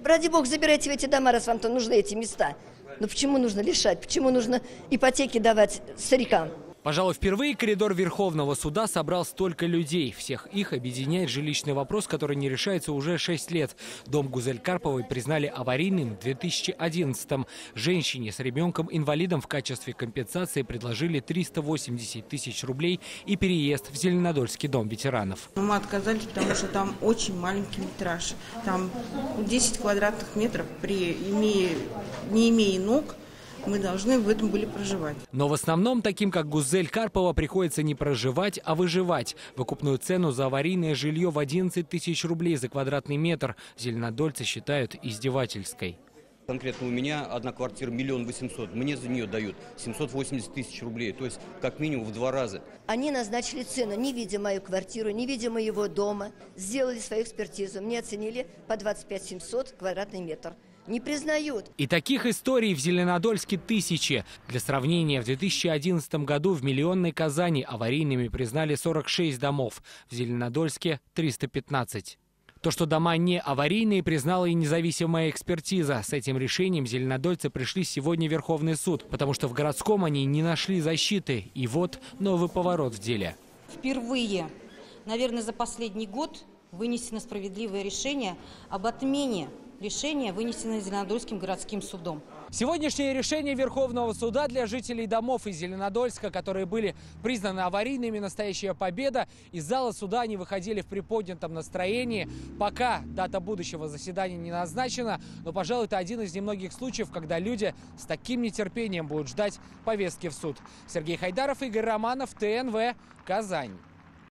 Ради бога, забирайте в эти дома, раз вам-то нужны эти места. Но почему нужно лишать? Почему нужно ипотеки давать старикам? Пожалуй, впервые коридор Верховного суда собрал столько людей. Всех их объединяет жилищный вопрос, который не решается уже 6 лет. Дом Гузель Карповой признали аварийным в 2011-м. Женщине с ребенком-инвалидом в качестве компенсации предложили 380 тысяч рублей и переезд в Зеленодольский дом ветеранов. Мы отказались, потому что там очень маленький метраж. Там 10 квадратных метров, не имея ног, мы должны в этом были проживать. Но в основном таким, как Гузель Карпова, приходится не проживать, а выживать. Выкупную цену за аварийное жилье в 11 тысяч рублей за квадратный метр зеленодольцы считают издевательской. Конкретно у меня одна квартира 1 800 000, мне за нее дают 780 тысяч рублей, то есть как минимум в 2 раза. Они назначили цену, не видя мою квартиру, не видя моего дома, сделали свою экспертизу, мне оценили по 25 700 квадратный метр. Не признают. И таких историй в Зеленодольске тысячи. Для сравнения, в 2011 году в миллионной Казани аварийными признали 46 домов, в Зеленодольске 315. То, что дома не аварийные, признала и независимая экспертиза. С этим решением зеленодольцы пришли сегодня в Верховный суд, потому что в городском они не нашли защиты. И вот новый поворот в деле. Впервые, наверное, за последний год вынесено справедливое решение об отмене решения, вынесенное Зеленодольским городским судом. Сегодняшнее решение Верховного суда для жителей домов из Зеленодольска, которые были признаны аварийными, настоящая победа. Из зала суда они выходили в приподнятом настроении. Пока дата будущего заседания не назначена, но, пожалуй, это один из немногих случаев, когда люди с таким нетерпением будут ждать повестки в суд. Сергей Хайдаров, Игорь Романов, ТНВ, Казань.